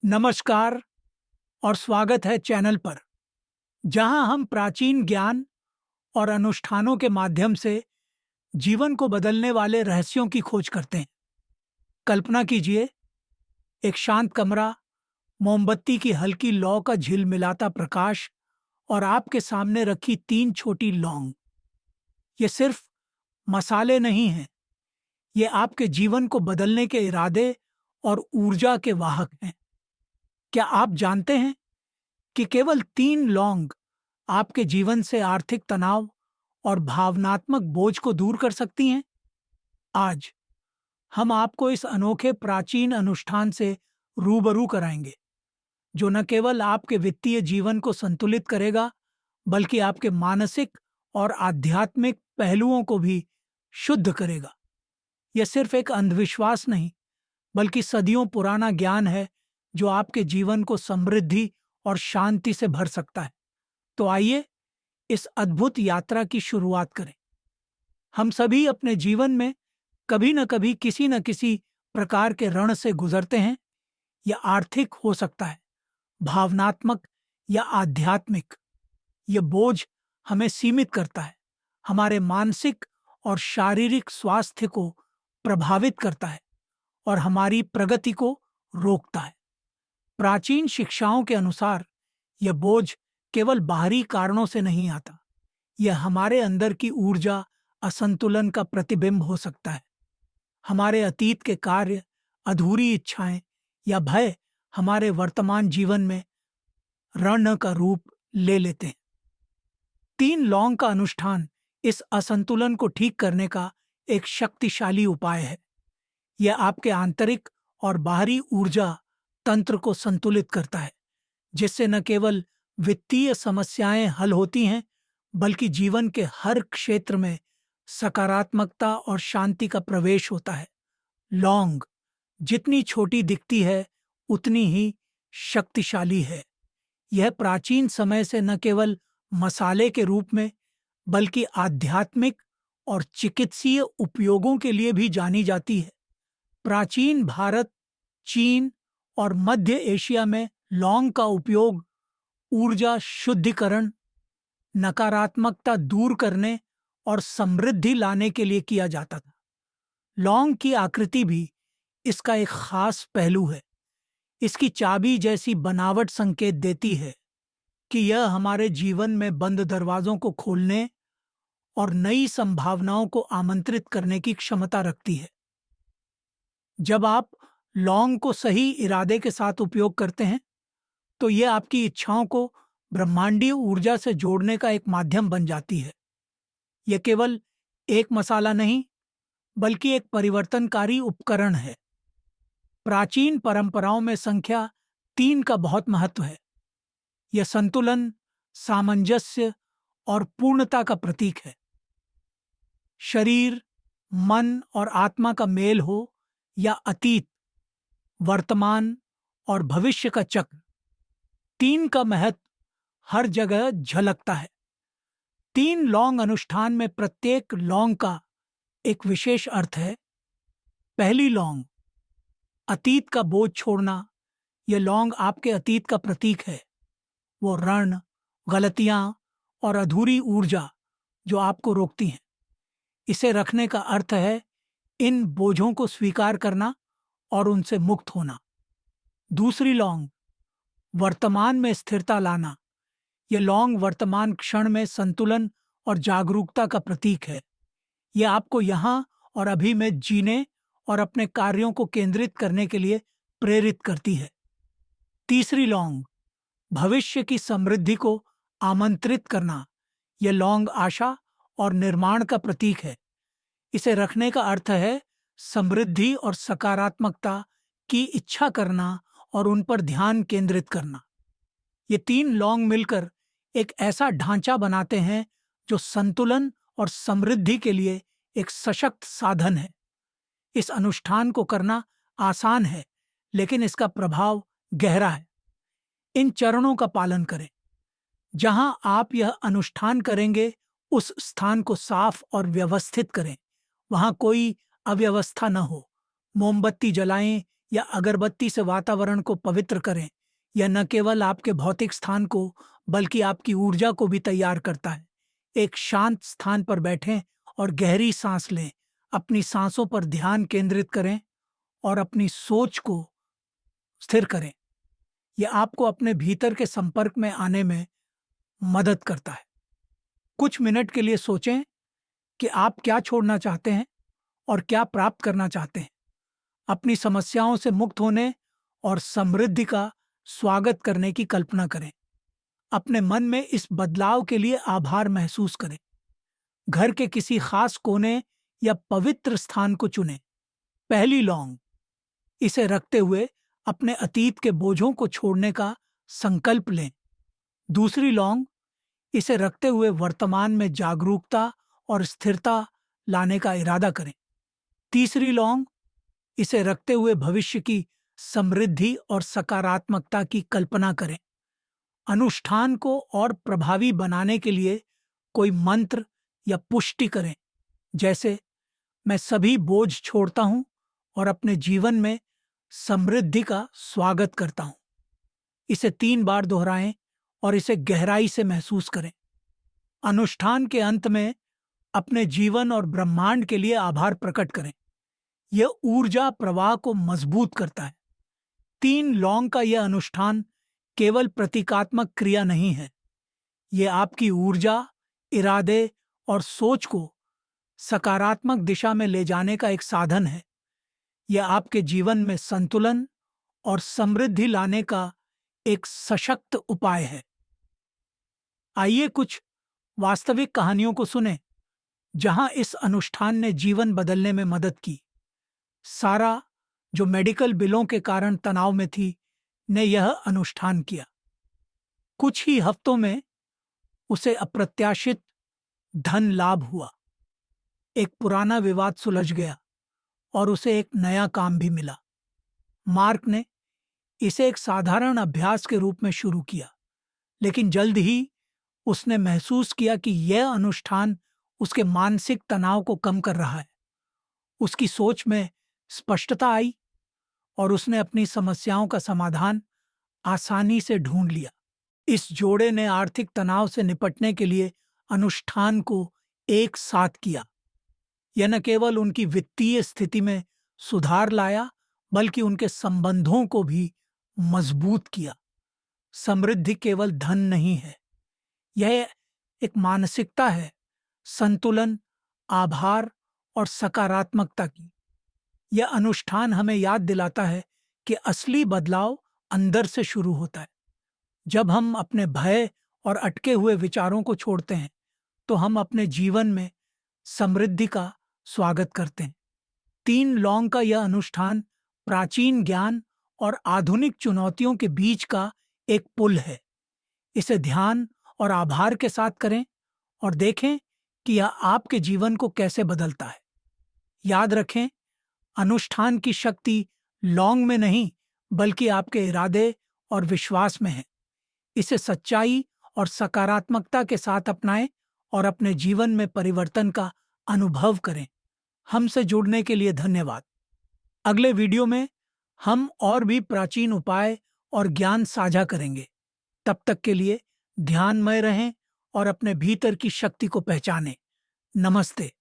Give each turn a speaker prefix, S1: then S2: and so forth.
S1: नमस्कार और स्वागत है चैनल पर जहां हम प्राचीन ज्ञान और अनुष्ठानों के माध्यम से जीवन को बदलने वाले रहस्यों की खोज करते हैं। कल्पना कीजिए, एक शांत कमरा, मोमबत्ती की हल्की लौ का झिलमिलाता प्रकाश और आपके सामने रखी तीन छोटी लौंग। ये सिर्फ मसाले नहीं हैं, ये आपके जीवन को बदलने के इरादे और ऊर्जा के वाहक हैं। क्या आप जानते हैं कि केवल तीन लौंग आपके जीवन से आर्थिक तनाव और भावनात्मक बोझ को दूर कर सकती हैं? आज हम आपको इस अनोखे प्राचीन अनुष्ठान से रूबरू कराएंगे, जो न केवल आपके वित्तीय जीवन को संतुलित करेगा, बल्कि आपके मानसिक और आध्यात्मिक पहलुओं को भी शुद्ध करेगा। यह सिर्फ एक अंधविश्वास नहीं, बल्कि सदियों पुराना ज्ञान है, जो आपके जीवन को समृद्धि और शांति से भर सकता है। तो आइए इस अद्भुत यात्रा की शुरुआत करें। हम सभी अपने जीवन में कभी न कभी किसी न किसी प्रकार के ऋण से गुजरते हैं। यह आर्थिक हो सकता है, भावनात्मक या आध्यात्मिक। यह बोझ हमें सीमित करता है, हमारे मानसिक और शारीरिक स्वास्थ्य को प्रभावित करता है और हमारी प्रगति को रोकता है। प्राचीन शिक्षाओं के अनुसार यह बोझ केवल बाहरी कारणों से नहीं आता। यह हमारे अंदर की ऊर्जा असंतुलन का प्रतिबिंब हो सकता है। हमारे अतीत के कार्य, अधूरी इच्छाएं या भय हमारे वर्तमान जीवन में रण का रूप ले लेते हैं। तीन लौंग का अनुष्ठान इस असंतुलन को ठीक करने का एक शक्तिशाली उपाय है। यह आपके आंतरिक और बाहरी ऊर्जा तंत्र को संतुलित करता है, जिससे न केवल वित्तीय समस्याएं हल होती हैं, बल्कि जीवन के हर क्षेत्र में सकारात्मकता और शांति का प्रवेश होता है। लौंग जितनी छोटी दिखती है, उतनी ही शक्तिशाली है। यह प्राचीन समय से न केवल मसाले के रूप में, बल्कि आध्यात्मिक और चिकित्सीय उपयोगों के लिए भी जानी जाती है। प्राचीन भारत, चीन और मध्य एशिया में लौंग का उपयोग ऊर्जा शुद्धिकरण, नकारात्मकता दूर करने और समृद्धि लाने के लिए किया जाता था। लौंग की आकृति भी इसका एक खास पहलू है। इसकी चाबी जैसी बनावट संकेत देती है कि यह हमारे जीवन में बंद दरवाजों को खोलने और नई संभावनाओं को आमंत्रित करने की क्षमता रखती है। जब आप लौंग को सही इरादे के साथ उपयोग करते हैं, तो यह आपकी इच्छाओं को ब्रह्मांडीय ऊर्जा से जोड़ने का एक माध्यम बन जाती है। यह केवल एक मसाला नहीं, बल्कि एक परिवर्तनकारी उपकरण है। प्राचीन परंपराओं में संख्या तीन का बहुत महत्व है। यह संतुलन, सामंजस्य और पूर्णता का प्रतीक है। शरीर, मन और आत्मा का मेल हो, या अतीत, वर्तमान और भविष्य का चक्र, तीन का महत्व हर जगह झलकता है। तीन लौंग अनुष्ठान में प्रत्येक लौंग का एक विशेष अर्थ है। पहली लौंग, अतीत का बोझ छोड़ना। यह लौंग आपके अतीत का प्रतीक है। वो रण, गलतियां और अधूरी ऊर्जा जो आपको रोकती हैं। इसे रखने का अर्थ है इन बोझों को स्वीकार करना और उनसे मुक्त होना। दूसरी लौंग, वर्तमान में स्थिरता लाना। यह लौंग वर्तमान क्षण में संतुलन और जागरूकता का प्रतीक है। यह आपको यहाँ और अभी में जीने और अपने कार्यों को केंद्रित करने के लिए प्रेरित करती है। तीसरी लौंग, भविष्य की समृद्धि को आमंत्रित करना। यह लौंग आशा और निर्माण का प्रतीक है। इसे रखने का अर्थ है समृद्धि और सकारात्मकता की इच्छा करना और उन पर ध्यान केंद्रित करना। ये तीन लौंग मिलकर एक ऐसा ढांचा बनाते हैं जो संतुलन और समृद्धि के लिए एक सशक्त साधन है। इस अनुष्ठान को करना आसान है, लेकिन इसका प्रभाव गहरा है। इन चरणों का पालन करें। जहां आप यह अनुष्ठान करेंगे, उस स्थान को साफ और व्यवस्थित करें। वहां कोई अव्यवस्था न हो। मोमबत्ती जलाएं या अगरबत्ती से वातावरण को पवित्र करें, यह न केवल आपके भौतिक स्थान को बल्कि आपकी ऊर्जा को भी तैयार करता है। एक शांत स्थान पर बैठें और गहरी सांस लें। अपनी सांसों पर ध्यान केंद्रित करें और अपनी सोच को स्थिर करें। यह आपको अपने भीतर के संपर्क में आने में मदद करता है। कुछ मिनट के लिए सोचें कि आप क्या छोड़ना चाहते हैं और क्या प्राप्त करना चाहते हैं। अपनी समस्याओं से मुक्त होने और समृद्धि का स्वागत करने की कल्पना करें। अपने मन में इस बदलाव के लिए आभार महसूस करें। घर के किसी खास कोने या पवित्र स्थान को चुनें। पहली लौंग, इसे रखते हुए अपने अतीत के बोझों को छोड़ने का संकल्प लें। दूसरी लौंग, इसे रखते हुए वर्तमान में जागरूकता और स्थिरता लाने का इरादा करें। तीसरी लौंग, इसे रखते हुए भविष्य की समृद्धि और सकारात्मकता की कल्पना करें। अनुष्ठान को और प्रभावी बनाने के लिए कोई मंत्र या पुष्टि करें, जैसे मैं सभी बोझ छोड़ता हूं और अपने जीवन में समृद्धि का स्वागत करता हूं। इसे 3 बार दोहराएं और इसे गहराई से महसूस करें। अनुष्ठान के अंत में अपने जीवन और ब्रह्मांड के लिए आभार प्रकट करें। यह ऊर्जा प्रवाह को मजबूत करता है। 3 लौंग का यह अनुष्ठान केवल प्रतीकात्मक क्रिया नहीं है। यह आपकी ऊर्जा, इरादे और सोच को सकारात्मक दिशा में ले जाने का एक साधन है। यह आपके जीवन में संतुलन और समृद्धि लाने का एक सशक्त उपाय है। आइए कुछ वास्तविक कहानियों को सुनें जहां इस अनुष्ठान ने जीवन बदलने में मदद की। सारा, जो मेडिकल बिलों के कारण तनाव में थी, ने यह अनुष्ठान किया। कुछ ही हफ्तों में उसे अप्रत्याशित धन लाभ हुआ। एक पुराना विवाद सुलझ गया और उसे एक नया काम भी मिला। मार्क ने इसे एक साधारण अभ्यास के रूप में शुरू किया, लेकिन जल्द ही उसने महसूस किया कि यह अनुष्ठान उसके मानसिक तनाव को कम कर रहा है। उसकी सोच में स्पष्टता आई और उसने अपनी समस्याओं का समाधान आसानी से ढूंढ लिया। इस जोड़े ने आर्थिक तनाव से निपटने के लिए अनुष्ठान को एक साथ किया। यह न केवल उनकी वित्तीय स्थिति में सुधार लाया, बल्कि उनके संबंधों को भी मजबूत किया। समृद्धि केवल धन नहीं है, यह एक मानसिकता है, संतुलन, आभार और सकारात्मकता की। यह अनुष्ठान हमें याद दिलाता है कि असली बदलाव अंदर से शुरू होता है। जब हम अपने भय और अटके हुए विचारों को छोड़ते हैं, तो हम अपने जीवन में समृद्धि का स्वागत करते हैं। 3 लौंग का यह अनुष्ठान प्राचीन ज्ञान और आधुनिक चुनौतियों के बीच का एक पुल है। इसे ध्यान और आभार के साथ करें और देखें कि यह आपके जीवन को कैसे बदलता है। याद रखें, अनुष्ठान की शक्ति लौंग में नहीं, बल्कि आपके इरादे और विश्वास में है। इसे सच्चाई और सकारात्मकता के साथ अपनाएं और अपने जीवन में परिवर्तन का अनुभव करें। हमसे जुड़ने के लिए धन्यवाद। अगले वीडियो में हम और भी प्राचीन उपाय और ज्ञान साझा करेंगे। तब तक के लिए ध्यानमय रहें और अपने भीतर की शक्ति को पहचानें। नमस्ते।